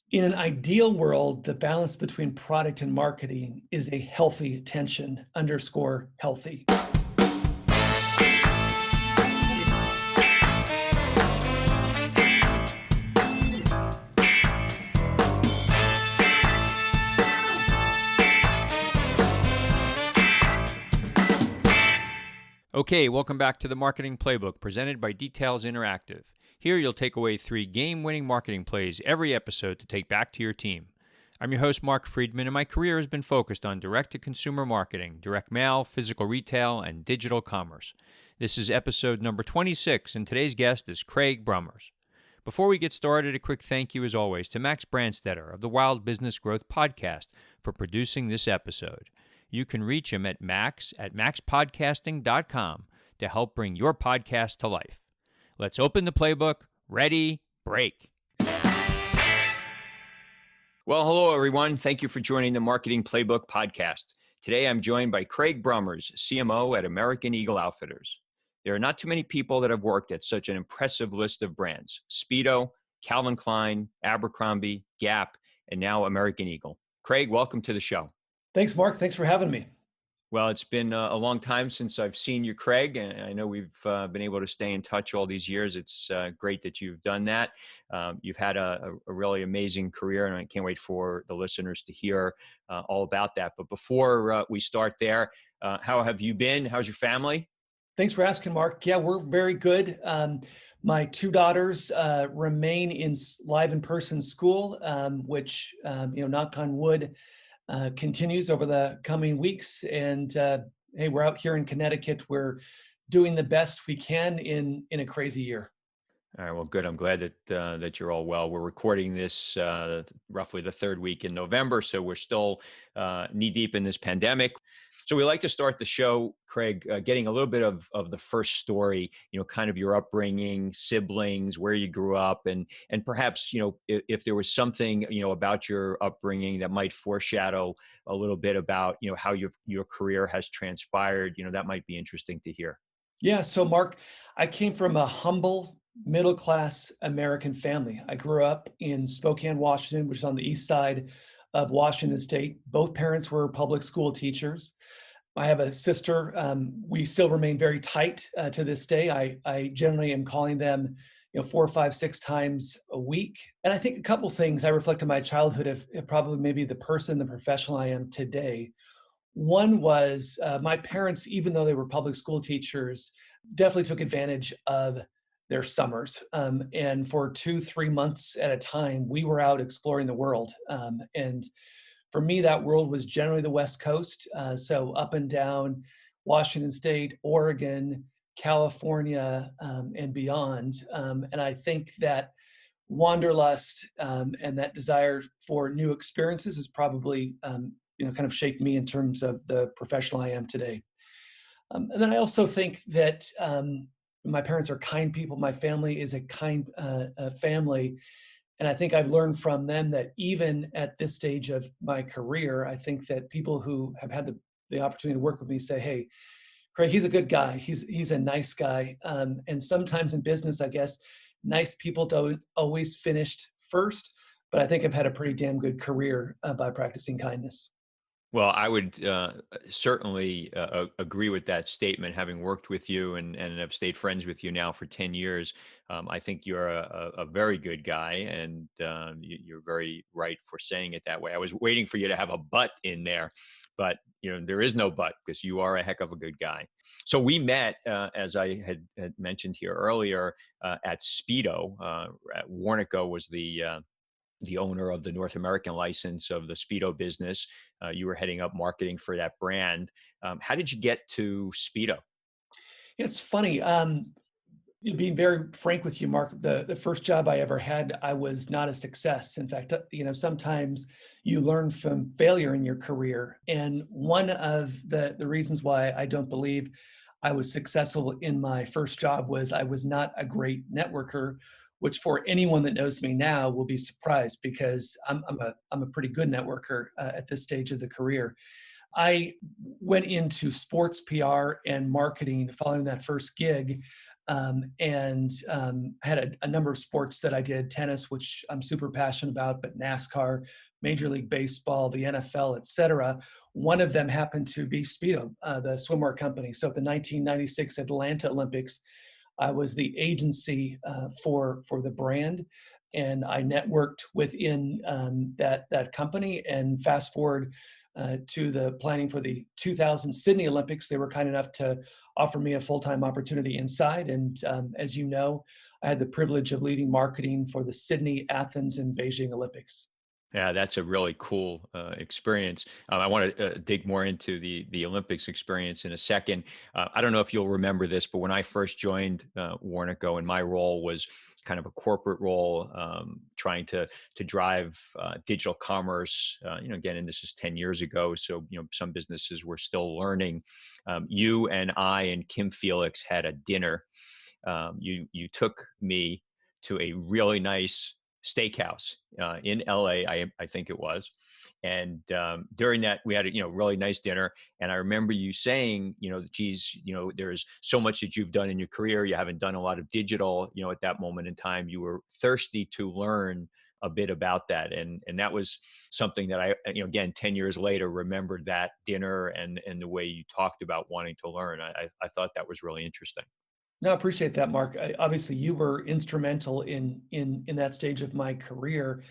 In an ideal world, the balance between product and marketing is a healthy tension, underscore healthy. Okay, welcome back to the Marketing Playbook presented by Details Interactive. Here you'll take away 3 game-winning marketing plays every episode to take back to your team. I'm your host, Mark Friedman, and my career has been focused on direct-to-consumer marketing, direct mail, physical retail, and digital commerce. This is episode number 26, and today's guest is Craig Brommers. Before we get started, a quick thank you, as always, to Max Branstetter of the Wild Business Growth Podcast for producing this episode. You can reach him at max@maxpodcasting.com to help bring your podcast to life. Let's open the playbook. Ready, break. Well, hello, everyone. Thank you for joining the Marketing Playbook podcast. Today, I'm joined by Craig Brommers, CMO at American Eagle Outfitters. There are not too many people that have worked at such an impressive list of brands: Speedo, Calvin Klein, Abercrombie, Gap, and now American Eagle. Craig, welcome to the show. Thanks, Mark. Thanks for having me. Well, it's been a long time since I've seen you, Craig, and I know we've been able to stay in touch all these years. It's great that you've done that. You've had a really amazing career, and I can't wait for the listeners to hear all about that. But before we start there, how have you been? How's your family? Thanks for asking, Mark. Yeah, we're very good. My 2 daughters remain in live in-person school, which, knock on wood, continues over the coming weeks. And hey, we're out here in Connecticut. We're doing the best we can in a crazy year. All right, well, good. I'm glad that you're all well. We're recording this roughly the 3rd week in November, so we're still knee deep in this pandemic. So we like to start the show, Craig, getting a little bit of the first story, kind of your upbringing, siblings, where you grew up, and perhaps, if there was something, about your upbringing that might foreshadow a little bit about, how your career has transpired, that might be interesting to hear. Yeah, so Mark, I came from a humble middle-class American family. I grew up in Spokane, Washington, which is on the east side of Washington State. Both parents were public school teachers. I have a sister. We still remain very tight to this day. I generally am calling them, 4, 5, 6 times a week. And I think a couple things I reflect on my childhood of probably maybe the person, the professional I am today. One was my parents, even though they were public school teachers, definitely took advantage of their summers. And for 2, 3 months at a time, we were out exploring the world. And for me, that world was generally the West Coast. So up and down Washington State, Oregon, California, and beyond. And I think that wanderlust and that desire for new experiences is probably, kind of shaped me in terms of the professional I am today. And then I also think that my parents are kind people. My family is a kind family. And I think I've learned from them that even at this stage of my career, I think that people who have had the opportunity to work with me say, hey, Craig, he's a good guy. He's a nice guy. And sometimes in business, I guess, nice people don't always finish first. But I think I've had a pretty damn good career by practicing kindness. Well, I would certainly agree with that statement, having worked with you and have stayed friends with you now for 10 years. I think you're a very good guy, and you're very right for saying it that way. I was waiting for you to have a but in there, but there is no but, because you are a heck of a good guy. So we met, as I had mentioned here earlier, at Speedo. Warnaco was the owner of the North American license of the Speedo business. You were heading up marketing for that brand. How did you get to Speedo? It's funny. Being very frank with you, Mark, the first job I ever had, I was not a success. In fact, sometimes you learn from failure in your career. And one of the reasons why I don't believe I was successful in my first job was I was not a great networker, which for anyone that knows me now will be surprised, because I'm a pretty good networker at this stage of the career. I went into sports PR and marketing following that first gig and had a number of sports that I did: tennis, which I'm super passionate about, but NASCAR, Major League Baseball, the NFL, et cetera. One of them happened to be Speedo, the swimwear company. So at the 1996 Atlanta Olympics, I was the agency for the brand, and I networked within that company. And fast forward to the planning for the 2000 Sydney Olympics, they were kind enough to offer me a full-time opportunity inside. And as you know, I had the privilege of leading marketing for the Sydney, Athens, and Beijing Olympics. Yeah, that's a really cool experience. I want to dig more into the Olympics experience in a second. I don't know if you'll remember this, but when I first joined Warnaco, and my role was kind of a corporate role, trying to drive digital commerce. Again, and this is 10 years ago, so some businesses were still learning. You and I and Kim Felix had a dinner. You took me to a really nice steakhouse in LA, I think it was. And during that, we had a really nice dinner. And I remember you saying, geez, there's so much that you've done in your career. You haven't done a lot of digital. At that moment in time, you were thirsty to learn a bit about that, and that was something that I, again, 10 years later, remembered that dinner and the way you talked about wanting to learn. I thought that was really interesting. No, I appreciate that, Mark. Obviously, you were instrumental in that stage of my career.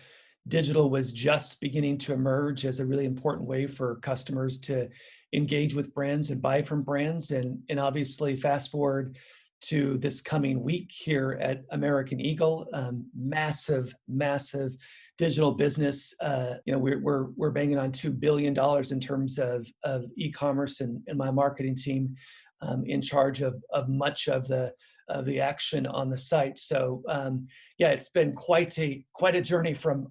Digital was just beginning to emerge as a really important way for customers to engage with brands and buy from brands. And obviously, fast forward to this coming week here at American Eagle, massive, massive digital business. We're banging on $2 billion in terms of e-commerce, and my marketing team in charge of much of the action on the site. So yeah, it's been quite a journey from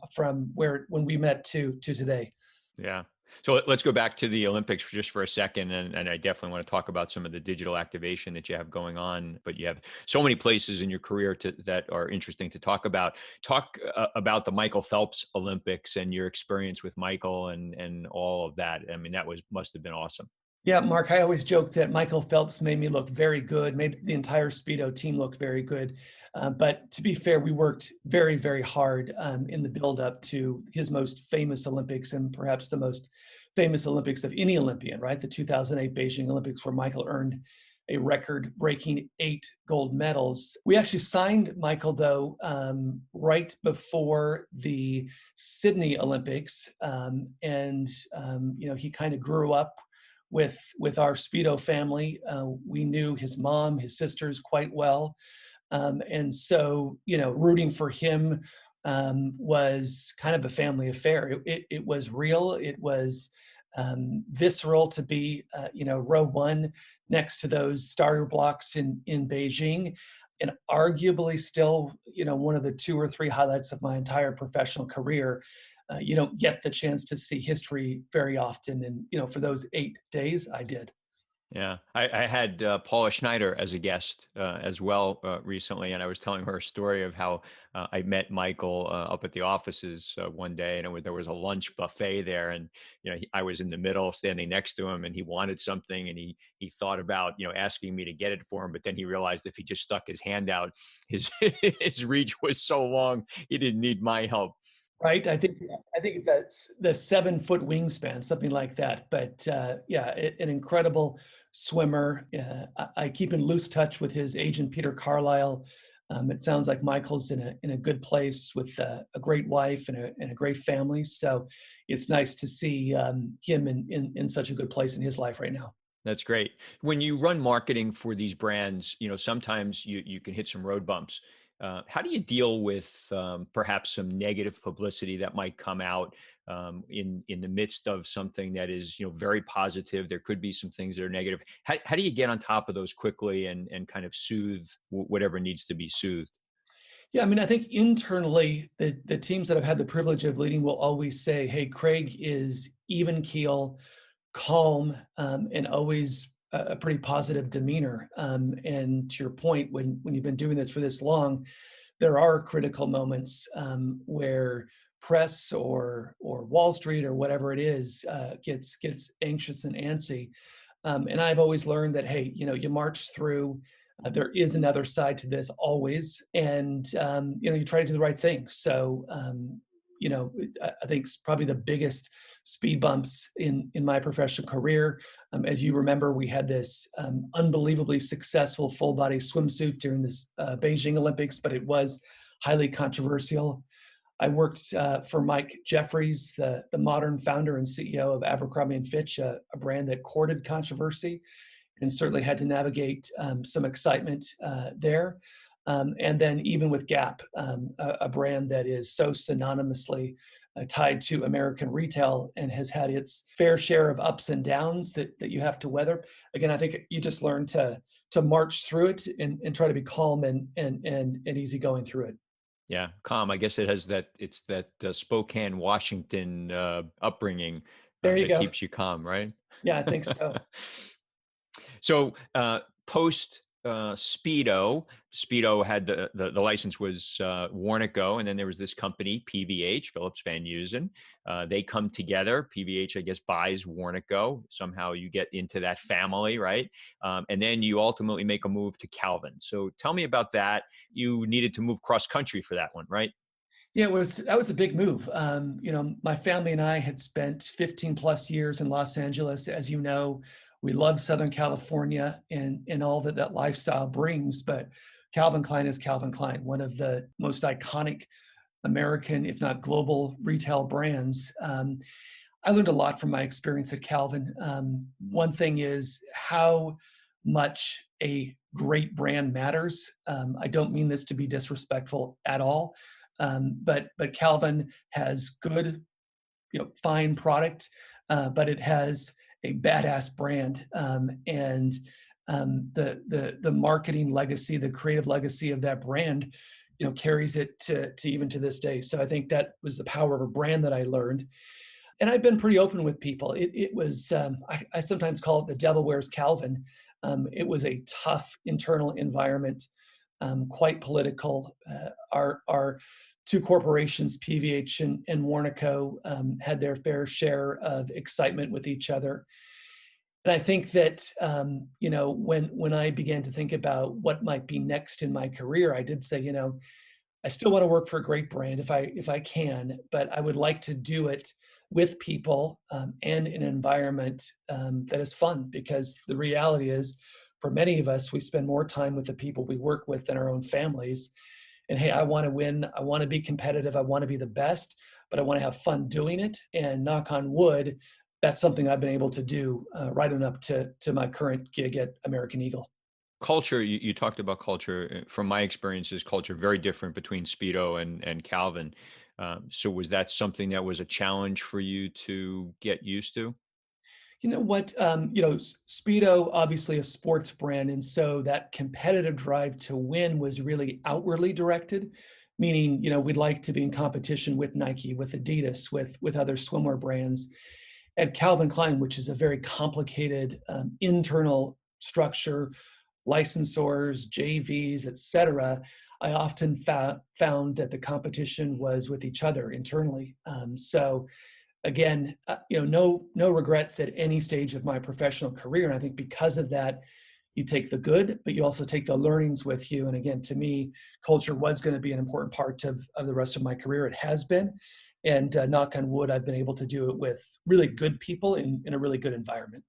when we met to today. Yeah. So let's go back to the Olympics for a second, and I definitely want to talk about some of the digital activation that you have going on. But you have so many places in your career that are interesting to talk about. Talk about the Michael Phelps Olympics and your experience with Michael and all of that. I mean, must have been awesome. Yeah, Mark, I always joke that Michael Phelps made me look very good, made the entire Speedo team look very good. But to be fair, we worked very, very hard in the build-up to his most famous Olympics, and perhaps the most famous Olympics of any Olympian, right? The 2008 Beijing Olympics, where Michael earned a record-breaking 8 gold medals. We actually signed Michael, though, right before the Sydney Olympics, and he kind of grew up with our Speedo family. We knew his mom, his sisters quite well. And so, rooting for him was kind of a family affair. It was real. It was visceral to be, row one next to those starter blocks in Beijing. And arguably still, one of the 2 or 3 highlights of my entire professional career. You don't get the chance to see history very often. And, for those 8 days, I did. Yeah, I had Paula Schneider as a guest as well recently, and I was telling her a story of how I met Michael up at the offices one day, and there was a lunch buffet there, and I was in the middle, standing next to him, and he wanted something, and he thought about asking me to get it for him, but then he realized if he just stuck his hand out, his his reach was so long, he didn't need my help. Right. I think that's the 7-foot wingspan, something like that. But yeah, an incredible swimmer. I keep in loose touch with his agent, Peter Carlisle. It sounds like Michael's in a good place with a great wife and a great family. So it's nice to see him in such a good place in his life right now. That's great. When you run marketing for these brands, sometimes you can hit some road bumps. How do you deal with perhaps some negative publicity that might come out in the midst of something that is very positive? There could be some things that are negative. How do you get on top of those quickly and kind of soothe whatever needs to be soothed? Yeah, I mean, I think internally, the teams that I've had the privilege of leading will always say, "Hey, Craig is even keel, calm, and always a pretty positive demeanor." And to your point, when you've been doing this for this long, there are critical moments where press or Wall Street or whatever it is gets anxious and antsy. And I've always learned that, hey, you march through. There is another side to this always, and you try to do the right thing. So I think probably the biggest speed bumps in my professional career. As you remember, we had this unbelievably successful full body swimsuit during this Beijing Olympics, but it was highly controversial. I worked for Mike Jeffries, the modern founder and CEO of Abercrombie and Fitch, a brand that courted controversy and certainly had to navigate some excitement there. And then even with Gap, a brand that is so synonymously tied to American retail and has had its fair share of ups and downs that you have to weather. Again, I think you just learn to march through it and try to be calm and easy going through it. Yeah, calm. I guess it has that. It's that Spokane, Washington upbringing There you that go. keeps you calm, right? Yeah, I think so. So post Speedo had the license was Warnaco, and then there was this company PVH, Phillips Van Heusen. They come together. PVH, I guess, buys Warnaco. Somehow you get into that family, right? And then you ultimately make a move to Calvin. So tell me about that. You needed to move cross country for that one, right? Yeah, that was a big move. My family and I had spent 15 plus years in Los Angeles. As you know, we love Southern California and all that that lifestyle brings. But Calvin Klein is Calvin Klein, one of the most iconic American, if not global, retail brands. I learned a lot from my experience at Calvin. One thing is how much a great brand matters. I don't mean this to be disrespectful at all, but Calvin has good, fine product, but it has a badass brand, and the marketing legacy, the creative legacy of that brand, carries it to even to this day. So I think that was the power of a brand that I learned. And I've been pretty open with people. It was I sometimes call it the devil wears Calvin. It was a tough internal environment, quite political. Our two corporations, PVH and Warnaco, had their fair share of excitement with each other. And I think that when I began to think about what might be next in my career, I did say, I still want to work for a great brand if I can, but I would like to do it with people and in an environment that is fun. Because the reality is, for many of us, we spend more time with the people we work with than our own families. And hey, I want to win. I want to be competitive. I want to be the best, but I want to have fun doing it. And knock on wood, that's something I've been able to do right on up to my current gig at American Eagle. Culture, you talked about culture. From my experiences, culture very different between Speedo and Calvin. So was that something that was a challenge for you to get used to? You know what? Speedo, obviously a sports brand, and so that competitive drive to win was really outwardly directed, meaning we'd like to be in competition with Nike, with Adidas, with other swimwear brands. At Calvin Klein, which is a very complicated internal structure, licensors, JVs, et cetera, I often found that the competition was with each other internally. So again, no regrets at any stage of my professional career. And I think because of that, you take the good, but you also take the learnings with you. And again, to me, culture was going to be an important part of the rest of my career. It has been. And knock on wood, I've been able to do it with really good people in a really good environment.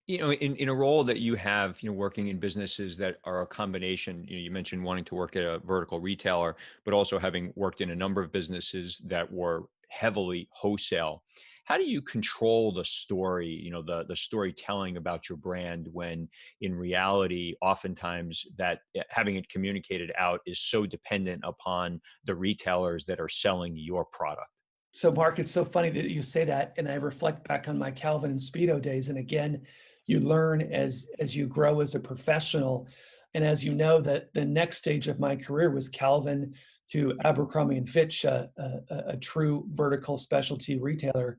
In a role that you have, working in businesses that are a combination, you mentioned wanting to work at a vertical retailer, but also having worked in a number of businesses that were heavily wholesale. How do you control the story, the storytelling about your brand when in reality, oftentimes that having it communicated out is so dependent upon the retailers that are selling your product? So, Mark, it's so funny that you say that, and I reflect back on my Calvin and Speedo days. And again, you learn as you grow as a professional. And as you know, that the next stage of my career was Calvin to Abercrombie and Fitch, a true vertical specialty retailer.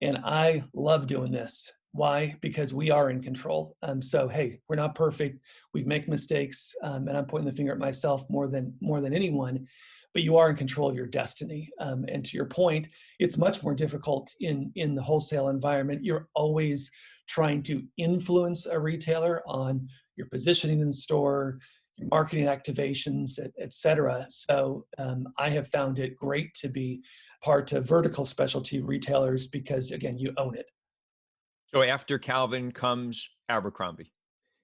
And I love doing this. Why? Because we are in control. So hey, we're not perfect. We make mistakes, and I'm pointing the finger at myself more than anyone. But you are in control of your destiny. And to your point, it's much more difficult in the wholesale environment. You're always trying to influence a retailer on your positioning in the store, your marketing activations, et cetera. So I have found it great to be part of vertical specialty retailers because, again, you own it. So after Calvin comes Abercrombie,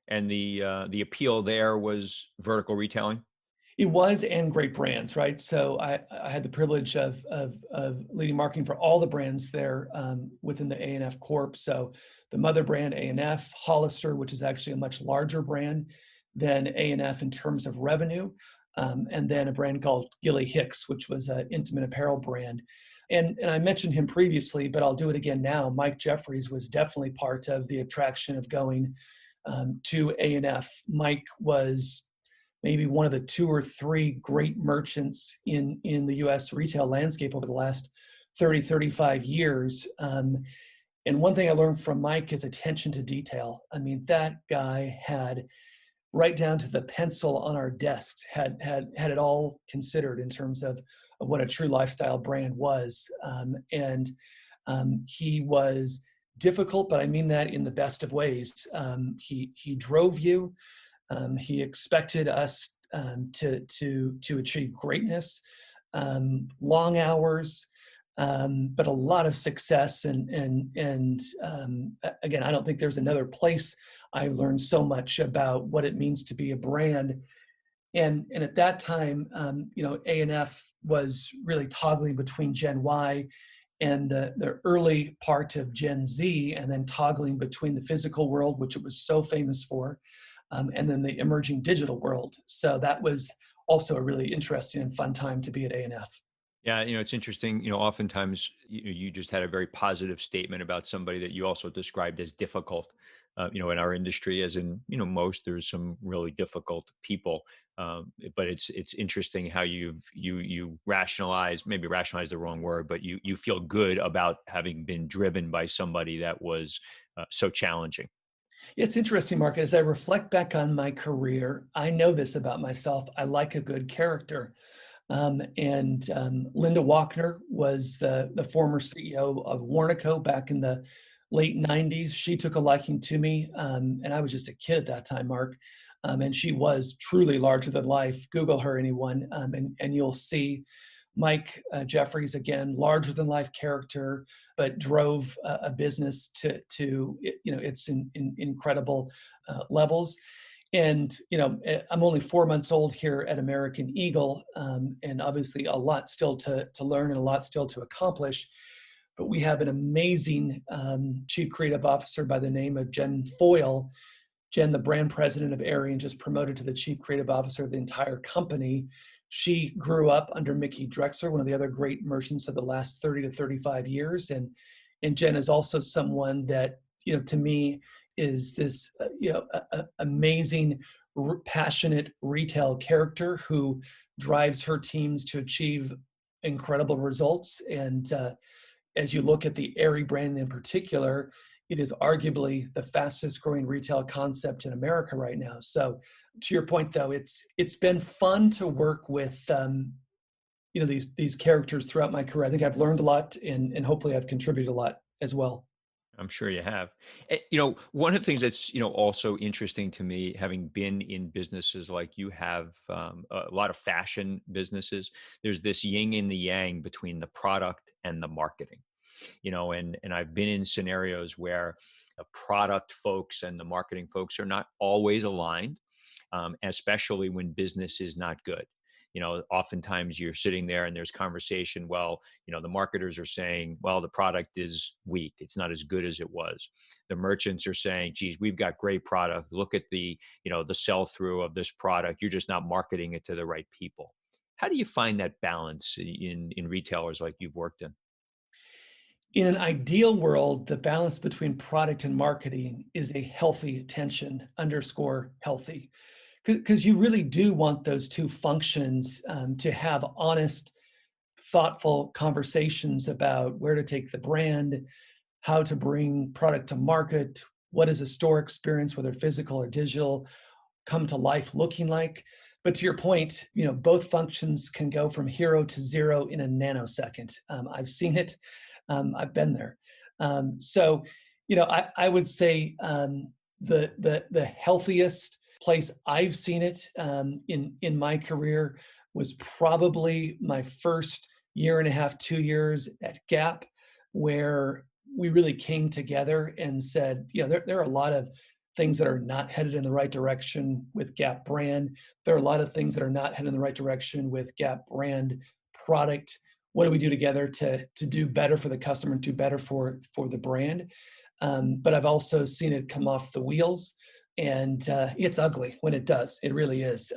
and the appeal there was vertical retailing. It was, and great brands, right? So I had the privilege of leading marketing for all the brands there within the A&F Corp. So the mother brand A&F, Hollister, which is actually a much larger brand than A&F in terms of revenue, and then a brand called Gilly Hicks, which was an intimate apparel brand. And I mentioned him previously, but I'll do it again now. Mike Jeffries was definitely part of the attraction of going to A&F. Mike was maybe one of the two or three great merchants in the US retail landscape over the last 30, 35 years. And one thing I learned from Mike is attention to detail. I mean, that guy had right down to the pencil on our desks, had it all considered in terms of what a true lifestyle brand was. And he was difficult, but I mean that in the best of ways. He drove you. He expected us to achieve greatness, long hours, but a lot of success. And again, I don't think there's another place I learned so much about what it means to be a brand. And at that time, A&F was really toggling between Gen Y and the early part of Gen Z, and then toggling between the physical world, which it was so famous for, and then the emerging digital world. So that was also a really interesting and fun time to be at A&F. Yeah, it's interesting. Oftentimes you just had a very positive statement about somebody that you also described as difficult. In our industry, as in most, there's some really difficult people. But it's interesting how you rationalize, maybe rationalize the wrong word, but you feel good about having been driven by somebody that was so challenging. It's interesting, Mark. As I reflect back on my career, I know this about myself. I like a good character. And Linda Walkner was the former CEO of Warnaco back in the late 90s. She took a liking to me, and I was just a kid at that time, Mark. And she was truly larger than life. Google her, anyone, and you'll see Mike Jeffries, again, larger than life character, but drove a business to its incredible levels. And I'm only 4 months old here at American Eagle, and obviously a lot still to learn and a lot still to accomplish. But we have an amazing chief creative officer by the name of Jen Foyle. Jen, the brand president of Aerie, and just promoted to the chief creative officer of the entire company. She grew up under Mickey Drexler, one of the other great merchants of the last 30 to 35 years. And Jen is also someone that, to me, is this, amazing, passionate retail character who drives her teams to achieve incredible results. And as you look at the Aerie brand in particular, it is arguably the fastest growing retail concept in America right now. So to your point, though, it's been fun to work with these characters throughout my career. I think I've learned a lot, and hopefully I've contributed a lot as well. I'm sure you have. One of the things that's also interesting to me, having been in businesses like you have, a lot of fashion businesses, there's this yin and the yang between the product and the marketing. And I've been in scenarios where the product folks and the marketing folks are not always aligned, especially when business is not good. Oftentimes you're sitting there and there's conversation. Well, the marketers are saying, well, the product is weak. It's not as good as it was. The merchants are saying, geez, we've got great product. Look at the sell through of this product. You're just not marketing it to the right people. How do you find that balance in retailers like you've worked in? In an ideal world, the balance between product and marketing is a healthy tension, underscore healthy, because you really do want those two functions to have honest, thoughtful conversations about where to take the brand, how to bring product to market, what is a store experience, whether physical or digital, come to life looking like. But to your point, both functions can go from hero to zero in a nanosecond. I've seen it. I've been there. So, I would say the healthiest place I've seen it in my career was probably my first year and a half, 2 years at Gap, where we really came together and said, there are a lot of things that are not headed in the right direction with Gap brand. There are a lot of things that are not headed in the right direction with Gap brand product. What do we do together to do better for the customer and do better for the brand? But I've also seen it come off the wheels, and it's ugly when it does. It really is.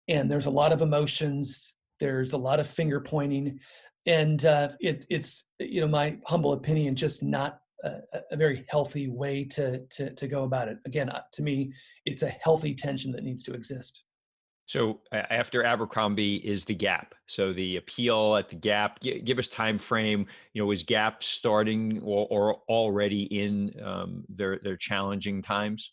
And there's a lot of emotions. There's a lot of finger pointing, and it's my humble opinion, just not a very healthy way to go about it. Again, to me, it's a healthy tension that needs to exist. So after Abercrombie is the Gap. So the appeal at the Gap. Give us time frame. Was Gap starting or already in their challenging times?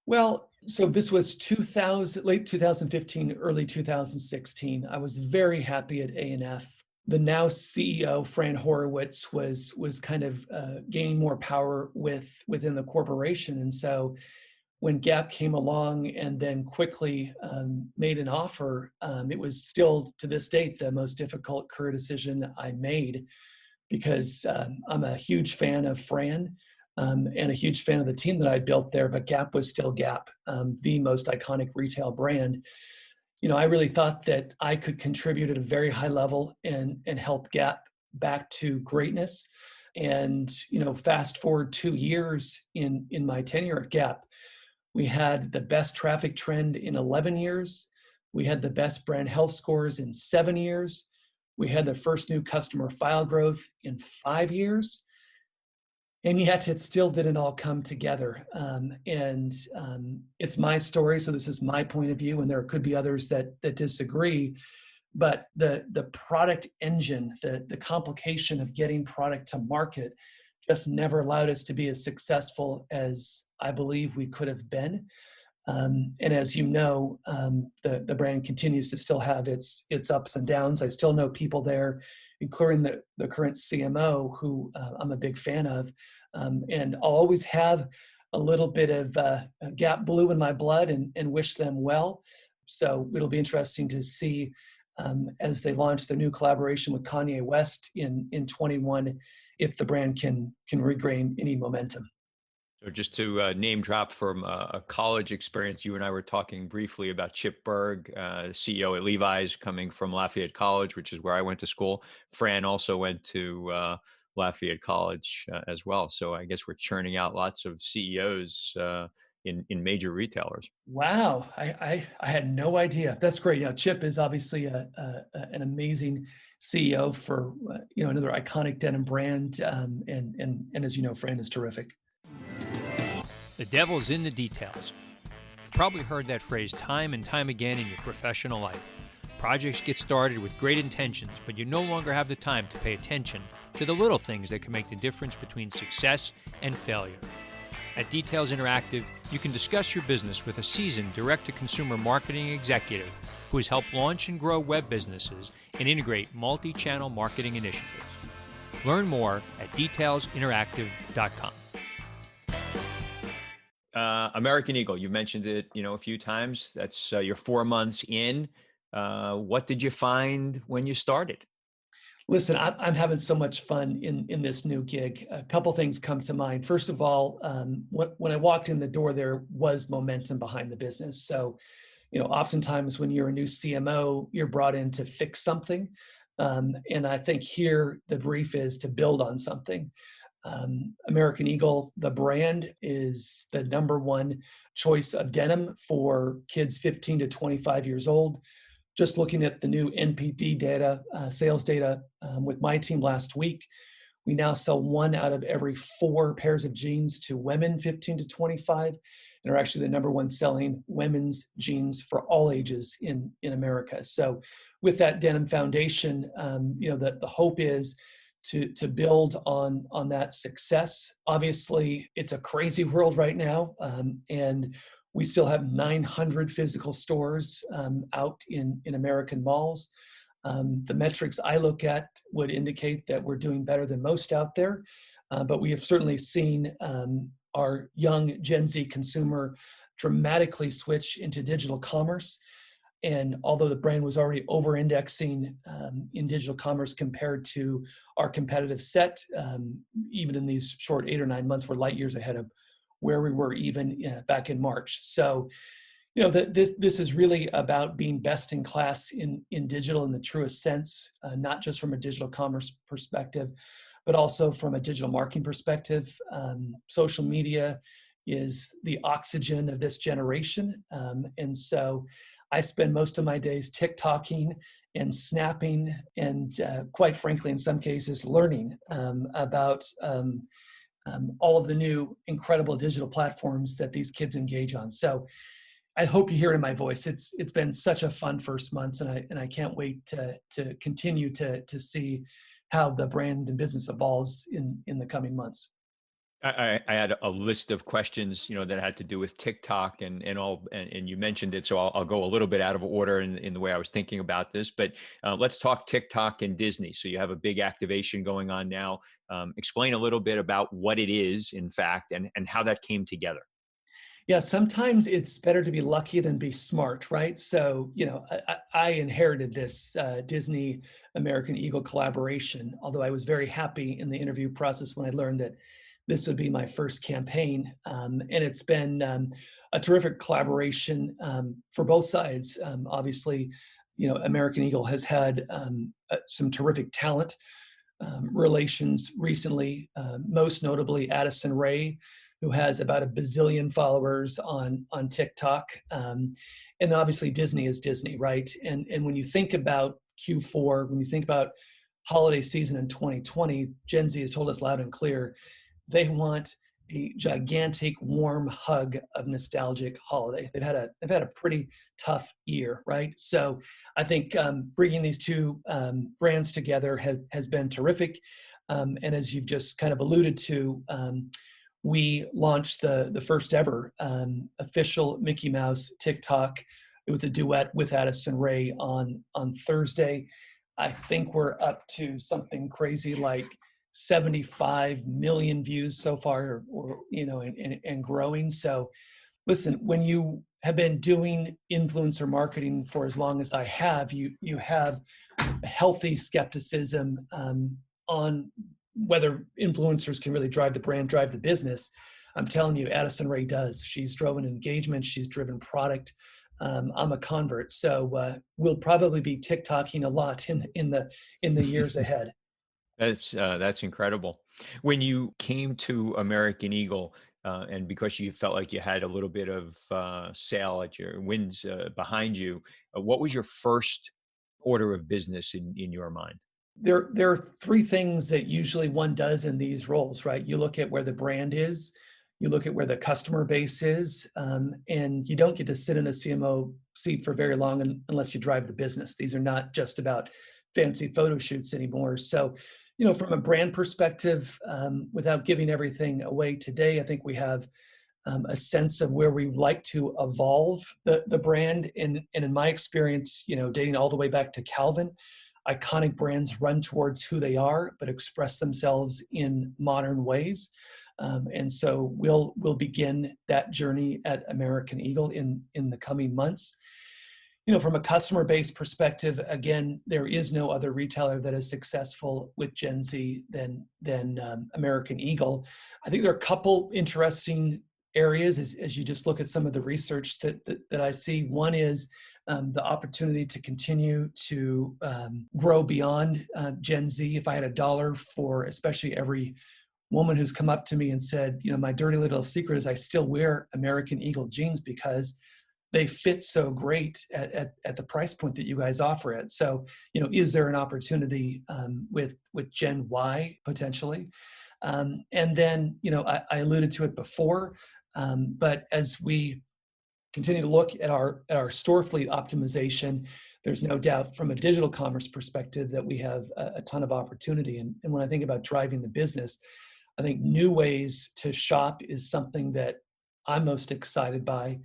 Well, so this was 2000, late 2015, early 2016. I was very happy at A&F. The now CEO, Fran Horowitz, was kind of gaining more power within the corporation. And so when Gap came along and then quickly made an offer, it was still to this date the most difficult career decision I made, because I'm a huge fan of Fran and a huge fan of the team that I built there, but Gap was still Gap, the most iconic retail brand. I really thought that I could contribute at a very high level and help Gap back to greatness. And, fast forward 2 years in my tenure at Gap, we had the best traffic trend in 11 years. We had the best brand health scores in 7 years. We had the first new customer file growth in 5 years. And yet it still didn't all come together. It's my story, so this is my point of view, and there could be others that disagree. But the product engine, the complication of getting product to market just never allowed us to be as successful as I believe we could have been. And as you know, the brand continues to still have its ups and downs. I still know people there, including the current CMO, who I'm a big fan of. And I'll always have a little bit of Gap blue in my blood and wish them well. So it'll be interesting to see as they launch their new collaboration with Kanye West in 21, if the brand can regain any momentum. So just to name drop from a college experience, you and I were talking briefly about Chip Berg, CEO at Levi's, coming from Lafayette College, which is where I went to school. Fran also went to Lafayette College as well. So I guess we're churning out lots of CEOs in major retailers. Wow, I had no idea. That's great. Chip is obviously an amazing CEO for another iconic denim brand, and as you know, Fran is terrific. The devil's in the details. You've probably heard that phrase time and time again in your professional life. Projects get started with great intentions, but you no longer have the time to pay attention to the little things that can make the difference between success and failure. At Details Interactive, you can discuss your business with a seasoned direct-to-consumer marketing executive who has helped launch and grow web businesses and integrate multi-channel marketing initiatives. Learn more at detailsinteractive.com. American Eagle, you mentioned it, a few times. That's you're 4 months in. What did you find when you started? Listen, I'm having so much fun in this new gig. A couple things come to mind. First of all, when I walked in the door, there was momentum behind the business. So, oftentimes when you're a new CMO, you're brought in to fix something. And I think here the brief is to build on something. American Eagle, the brand, is the number one choice of denim for kids 15 to 25 years old. Just looking at the new NPD data, sales data with my team last week, we now sell 1 out of every 4 pairs of jeans to women 15 to 25, and are actually the number one selling women's jeans for all ages in America. So with that denim foundation, the hope is to build on that success. Obviously, it's a crazy world right now, and we still have 900 physical stores out in American malls. The metrics I look at would indicate that we're doing better than most out there, but we have certainly seen our young Gen Z consumer dramatically switch into digital commerce. And although the brand was already over-indexing in digital commerce compared to our competitive set, even in these short 8 or 9 months, we're light years ahead of where we were even back in March. So, this is really about being best in class in digital in the truest sense, not just from a digital commerce perspective, but also from a digital marketing perspective. Social media is the oxygen of this generation. And so I spend most of my days TikToking and snapping and quite frankly, in some cases, learning about all of the new incredible digital platforms that these kids engage on. So I hope you hear it in my voice. It's been such a fun first months, and I can't wait to continue to see how the brand and business evolves in the coming months. I had a list of questions, that had to do with TikTok and all, and you mentioned it, so I'll go a little bit out of order in the way I was thinking about this. But let's talk TikTok and Disney. So you have a big activation going on now. Explain a little bit about what it is, in fact, and how that came together. Yeah, sometimes it's better to be lucky than be smart, right? So, I inherited this Disney American Eagle collaboration, although I was very happy in the interview process when I learned that this would be my first campaign. And it's been a terrific collaboration for both sides. Obviously, American Eagle has had some terrific talent relations recently, most notably Addison Rae, who has about a bazillion followers on TikTok. And obviously Disney is Disney, right? And when you think about Q4, when you think about holiday season in 2020, Gen Z has told us loud and clear, they want a gigantic warm hug of nostalgic holiday. They've had a pretty tough year, right? So I think bringing these two brands together has been terrific. And as you've just kind of alluded to, we launched the first ever official Mickey Mouse TikTok. It was a duet with Addison Rae on Thursday. I think we're up to something crazy like 75 million views so far, and growing. So listen, when you have been doing influencer marketing for as long as I have, you have a healthy skepticism on whether influencers can really drive the brand, drive the business. I'm telling you, Addison Rae does. She's driven engagement. She's driven product. I'm a convert. So we'll probably be TikToking a lot in the years ahead. That's incredible. When you came to American Eagle, and because you felt like you had a little bit of sail at your winds behind you, what was your first order of business in your mind? There are three things that usually one does in these roles, right? You look at where the brand is, you look at where the customer base is, and you don't get to sit in a CMO seat for very long unless you drive the business. These are not just about fancy photo shoots anymore. So, from a brand perspective, without giving everything away today, I think we have a sense of where we like to evolve the brand. And in my experience, dating all the way back to Calvin, iconic brands run towards who they are, but express themselves in modern ways. And so we'll begin that journey at American Eagle in the coming months. From a customer base perspective, again, there is no other retailer that is successful with Gen Z than American Eagle. I think there are a couple interesting areas as you just look at some of the research that I see. One is the opportunity to continue to grow beyond Gen Z. If I had $1 for especially every woman who's come up to me and said, my dirty little secret is I still wear American Eagle jeans because they fit so great at the price point that you guys offer it. So, is there an opportunity with Gen Y potentially? And then, I alluded to it before, but as we continue to look at our store fleet optimization, there's no doubt from a digital commerce perspective that we have a ton of opportunity. And when I think about driving the business, I think new ways to shop is something that I'm most excited by.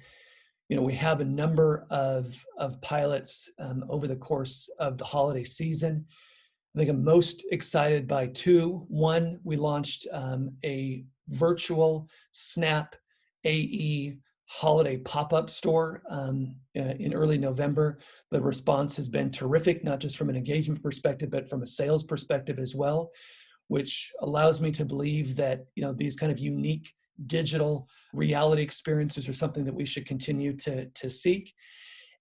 We have a number of pilots over the course of the holiday season. I think I'm most excited by two. One, we launched a virtual Snap AE holiday pop-up store in early November. The response has been terrific, not just from an engagement perspective, but from a sales perspective as well, which allows me to believe that, these kind of unique digital reality experiences are something that we should continue to seek.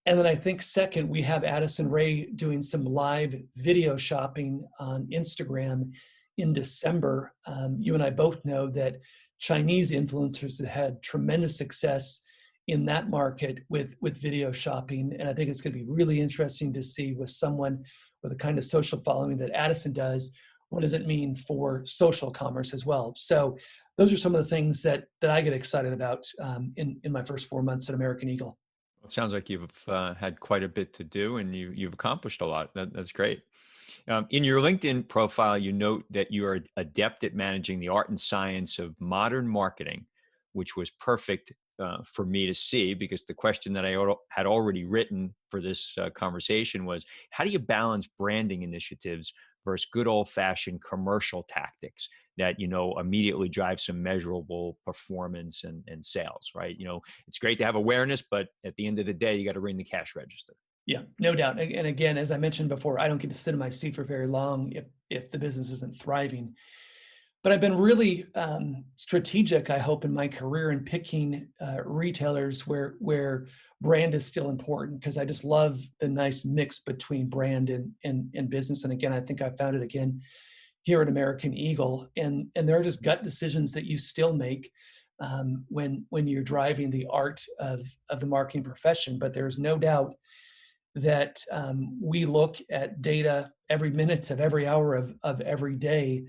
And then I think second, we have Addison Rae doing some live video shopping on Instagram in December. You and I both know that Chinese influencers have had tremendous success in that market with video shopping. And I think it's going to be really interesting to see with someone with the kind of social following that Addison does, what does it mean for social commerce as well? So those are some of the things that I get excited about in my first 4 months at American Eagle. It sounds like you've had quite a bit to do, and you've accomplished a lot. That's great. In your LinkedIn profile, you note that you are adept at managing the art and science of modern marketing, which was perfect for me to see, because the question that I had already written for this conversation was, how do you balance branding initiatives versus good old-fashioned commercial tactics that immediately drive some measurable performance and sales, right? It's great to have awareness, but at the end of the day, you got to ring the cash register. Yeah, no doubt. And again, as I mentioned before, I don't get to sit in my seat for very long if the business isn't thriving. But I've been really strategic, I hope, in my career in picking retailers where brand is still important, because I just love the nice mix between brand and business. And again, I think I found it again here at American Eagle. And there are just gut decisions that you still make when you're driving the art of the marketing profession. But there's no doubt that we look at data every minute of every hour of every day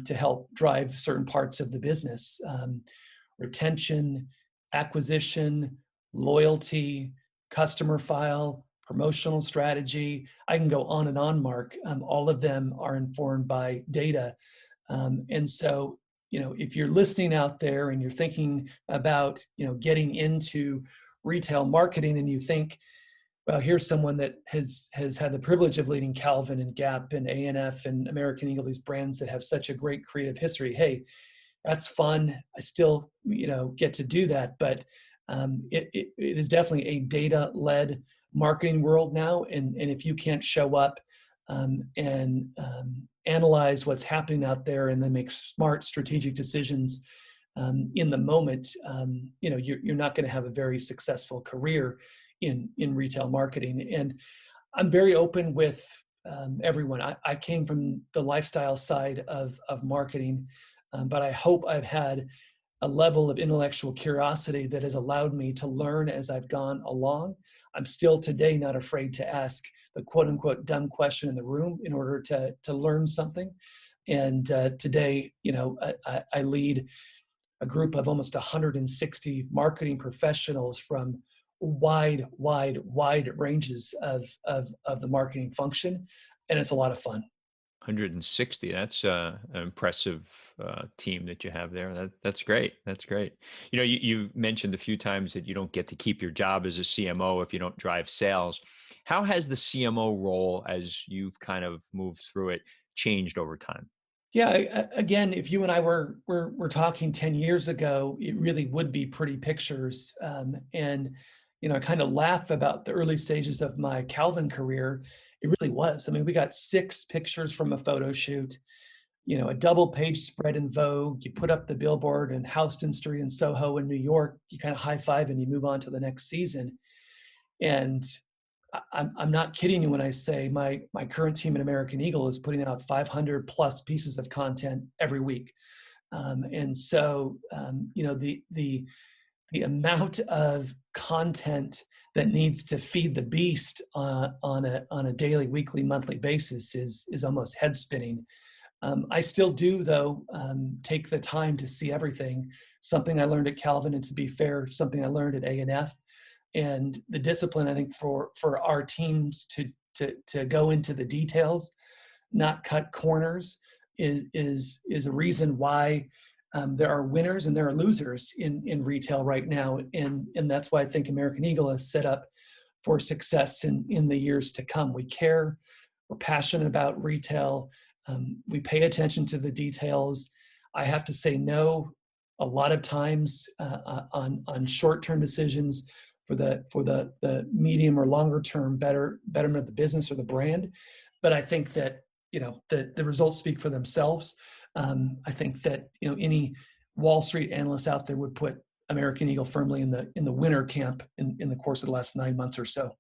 to help drive certain parts of the business. Retention, acquisition, loyalty, customer file, promotional strategy. I can go on and on, Mark. All of them are informed by data. And so, if you're listening out there and you're thinking about, getting into retail marketing, and you think, well, here's someone that has had the privilege of leading Calvin and Gap and A&F and American Eagle, these brands that have such a great creative history. Hey, that's fun. I still, get to do that. But it is definitely a data-led marketing world now. And if you can't show up and analyze what's happening out there and then make smart strategic decisions in the moment, you're not going to have a very successful career in retail marketing. And I'm very open with everyone. I came from the lifestyle side of marketing, but I hope I've had a level of intellectual curiosity that has allowed me to learn as I've gone along. I'm still today not afraid to ask the quote unquote dumb question in the room in order to learn something. And today, I lead a group of almost 160 marketing professionals from wide ranges of the marketing function. And it's a lot of fun. 160. That's an impressive team that you have there. That's great. That's great. You mentioned a few times that you don't get to keep your job as a CMO if you don't drive sales. How has the CMO role, as you've kind of moved through it, changed over time? Yeah, again, if you and I were talking 10 years ago, it really would be pretty pictures. And I kind of laugh about the early stages of my Calvin career. It really was. I mean, we got 6 pictures from a photo shoot, a double page spread in Vogue. You put up the billboard in Houston Street in Soho in New York. You kind of high five and you move on to the next season. And I'm not kidding you when I say my current team at American Eagle is putting out 500 plus pieces of content every week. And so, the amount of content that needs to feed the beast on a daily, weekly, monthly basis is almost head spinning. I still do, though, take the time to see everything. Something I learned at Calvin, and to be fair, something I learned at A&F. And the discipline, I think, for our teams to go into the details, not cut corners, is a reason why there are winners and there are losers in retail right now. And that's why I think American Eagle is set up for success in the years to come. We care, we're passionate about retail, we pay attention to the details. I have to say no a lot of times on short-term decisions for the medium or longer term betterment of the business or the brand. But I think that the results speak for themselves. I think that any Wall Street analyst out there would put American Eagle firmly in the winner camp in the course of the last 9 months or so.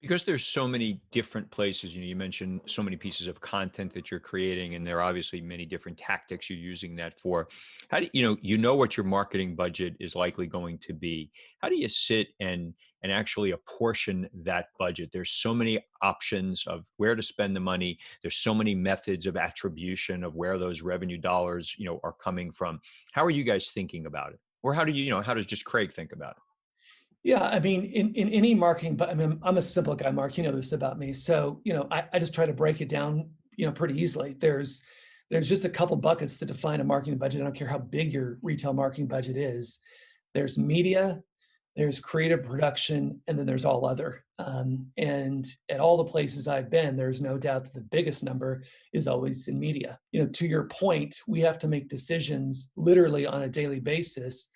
Because there's so many different places, you mentioned so many pieces of content that you're creating, and there are obviously many different tactics you're using that for. How do you know what your marketing budget is likely going to be? How do you sit and actually apportion that budget? There's so many options of where to spend the money. There's so many methods of attribution of where those revenue dollars, are coming from. How are you guys thinking about it? Or how how does just Craig think about it? Yeah, I mean, in any marketing, but I mean, I'm a simple guy, Mark. You know this about me. So, I just try to break it down, pretty easily. There's just a couple buckets to define a marketing budget. I don't care how big your retail marketing budget is. There's media, there's creative production, and then there's all other. And at all the places I've been, there's no doubt that the biggest number is always in media. To your point, we have to make decisions literally on a daily basis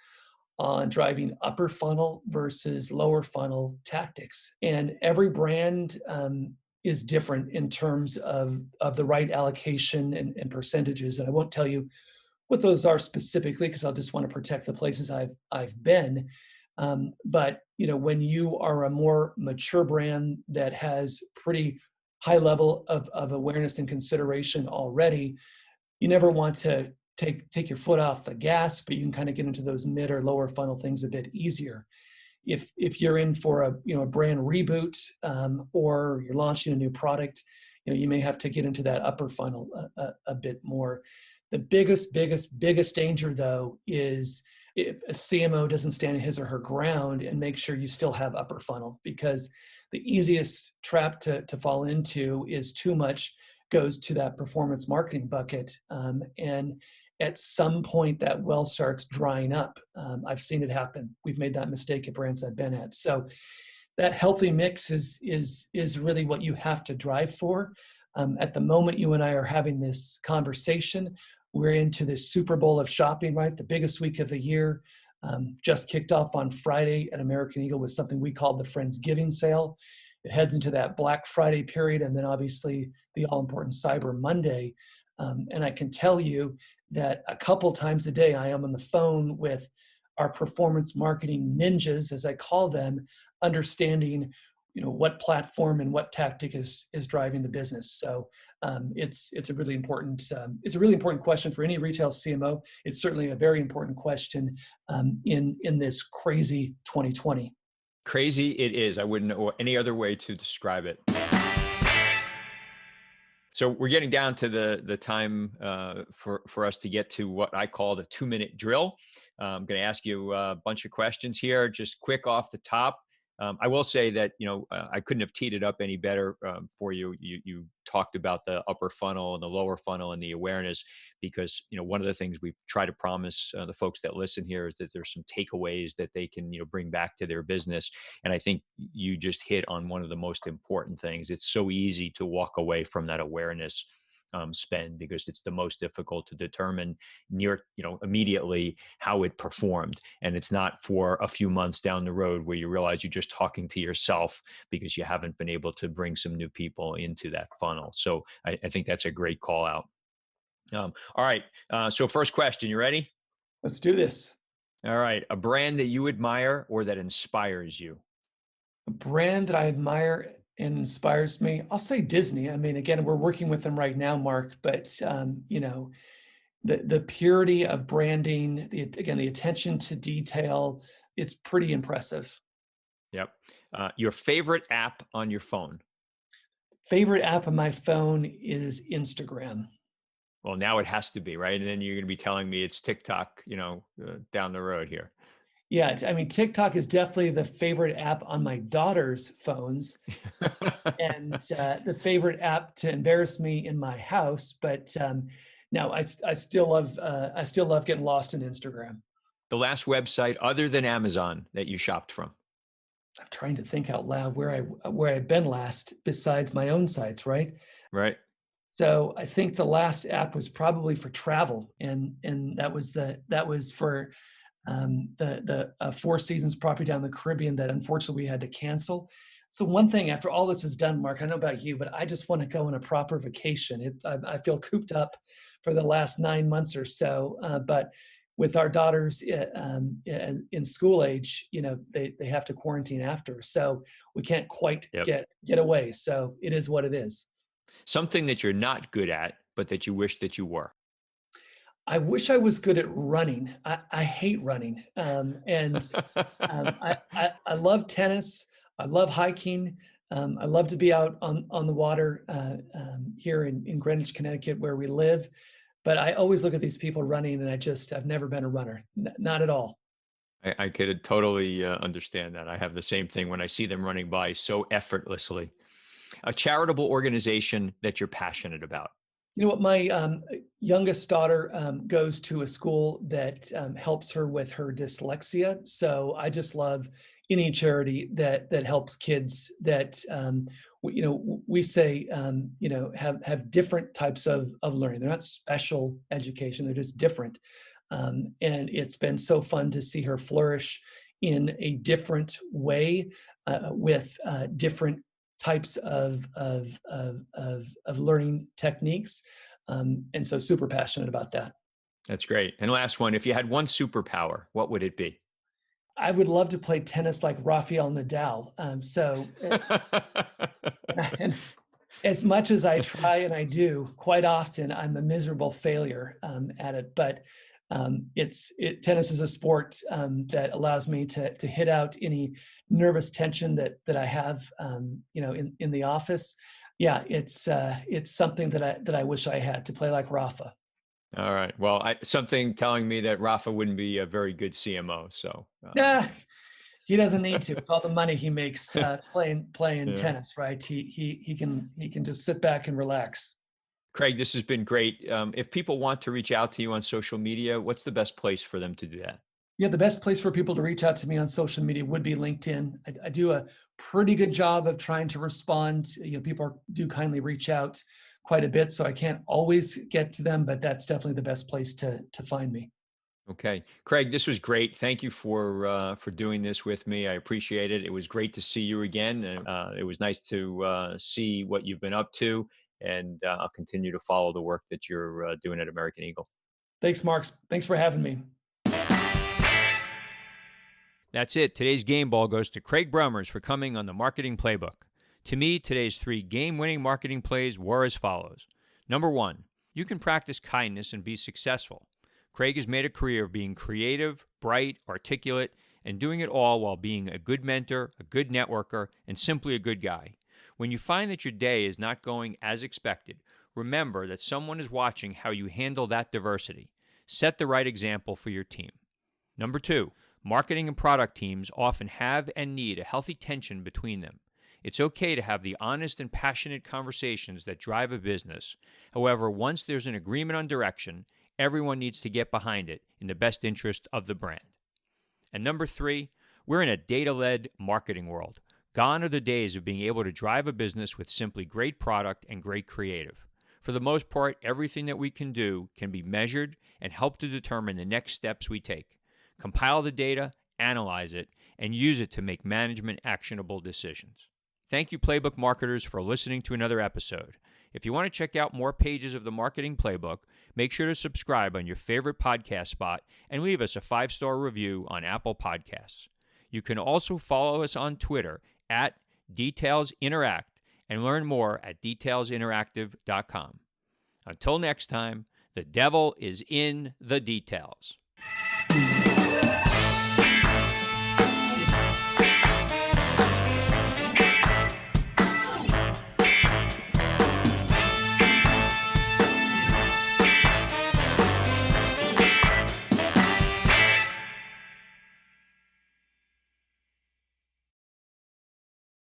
on driving upper funnel versus lower funnel tactics. And every brand is different in terms of the right allocation and percentages. And I won't tell you what those are specifically because I'll just want to protect the places I've been. But when you are a more mature brand that has pretty high level of awareness and consideration already, you never want to take your foot off the gas, but you can kind of get into those mid or lower funnel things a bit easier. If you're in for a brand reboot or you're launching a new product, you may have to get into that upper funnel a bit more. The biggest danger though is if a CMO doesn't stand his or her ground and make sure you still have upper funnel, because the easiest trap to fall into is too much goes to that performance marketing bucket. And at some point that well starts drying up. I've seen it happen. We've made that mistake at brands I've been at. So that healthy mix is really what you have to drive for. At the moment you and I are having this conversation, we're into this Super Bowl of shopping, right? The biggest week of the year. Just kicked off on Friday at American Eagle with something we called the Friendsgiving sale. It heads into that Black Friday period, and then obviously the all-important Cyber Monday. And I can tell you that a couple times a day, I am on the phone with our performance marketing ninjas, as I call them, understanding, what platform and what tactic is driving the business. So it's a really important question for any retail CMO. It's certainly a very important question in this crazy 2020. Crazy it is. I wouldn't know any other way to describe it. So we're getting down to the time for us to get to what I call the 2-minute drill. I'm going to ask you a bunch of questions here, just quick off the top. I will say that, I couldn't have teed it up any better for you. You talked about the upper funnel and the lower funnel and the awareness, because, one of the things we try to promise the folks that listen here is that there's some takeaways that they can, bring back to their business. And I think you just hit on one of the most important things. It's so easy to walk away from that awareness spend because it's the most difficult to determine immediately how it performed. And it's not for a few months down the road where you realize you're just talking to yourself because you haven't been able to bring some new people into that funnel. So I think that's a great call out. All right. So first question, you ready? Let's do this. All right. A brand that you admire or that inspires you? A brand that I admire and inspires me, I'll say Disney. I mean, again, we're working with them right now, Mark, but the purity of branding, the attention to detail, it's pretty impressive. Yep. Your favorite app on your phone? Favorite app on my phone is Instagram. Well, now it has to be, right? And then you're going to be telling me it's TikTok, down the road here. Yeah, TikTok is definitely the favorite app on my daughter's phones, and the favorite app to embarrass me in my house. But no, I still love getting lost in Instagram. The last website other than Amazon that you shopped from? I'm trying to think out loud where I've been last besides my own sites, right? Right. So I think the last app was probably for travel, and that was for the Four Seasons property down in the Caribbean that unfortunately we had to cancel. So one thing after all this is done, Mark, I don't know about you, but I just want to go on a proper vacation. I feel cooped up for the last 9 months or so, but with our daughters in school age, they have to quarantine after, so we can't quite Yep. get away. So it is what it is. Something that you're not good at, but that you wish that you were. I wish I was good at running. I hate running, and I love tennis. I love hiking. I love to be out on the water here in Greenwich, Connecticut, where we live. But I always look at these people running, and I've never been a runner, not at all. I could totally understand that. I have the same thing when I see them running by so effortlessly. A charitable organization that you're passionate about. You know what? My youngest daughter goes to a school that helps her with her dyslexia. So I just love any charity that helps kids that we say have different types of learning. They're not special education; they're just different. And it's been so fun to see her flourish in a different way with different types of learning techniques, and so super passionate about that. That's great. And last one, if you had one superpower, what would it be? I would love to play tennis like Rafael Nadal. And as much as I try and I do, quite often I'm a miserable failure at it. But tennis is a sport that allows me to hit out any nervous tension that I have, in the office. Yeah, it's something that I wish I had to play like Rafa. All right. Well, something telling me that Rafa wouldn't be a very good CMO. So, Nah, he doesn't need to. With all the money he makes playing yeah. tennis, right? He can just sit back and relax. Craig, this has been great. If people want to reach out to you on social media, what's the best place for them to do that? Yeah, the best place for people to reach out to me on social media would be LinkedIn. I do a pretty good job of trying to respond. People do kindly reach out quite a bit, so I can't always get to them, but that's definitely the best place to find me. Okay, Craig, this was great. Thank you for doing this with me. I appreciate it. It was great to see you again, and it was nice to see what you've been up to. And I'll continue to follow the work that you're doing at American Eagle. Thanks, Mark. Thanks for having me. That's it. Today's game ball goes to Craig Brommers for coming on the Marketing Playbook. To me, today's 3 game-winning marketing plays were as follows. Number 1, you can practice kindness and be successful. Craig has made a career of being creative, bright, articulate, and doing it all while being a good mentor, a good networker, and simply a good guy. When you find that your day is not going as expected, remember that someone is watching how you handle that diversity. Set the right example for your team. Number 2, marketing and product teams often have and need a healthy tension between them. It's okay to have the honest and passionate conversations that drive a business. However, once there's an agreement on direction, everyone needs to get behind it in the best interest of the brand. And number 3, we're in a data-led marketing world. Gone are the days of being able to drive a business with simply great product and great creative. For the most part, everything that we can do can be measured and help to determine the next steps we take. Compile the data, analyze it, and use it to make management actionable decisions. Thank you, Playbook marketers, for listening to another episode. If you want to check out more pages of the Marketing Playbook, make sure to subscribe on your favorite podcast spot and leave us a 5-star review on Apple Podcasts. You can also follow us on Twitter at DetailsInteract and learn more at detailsinteractive.com. Until next time, the devil is in the details.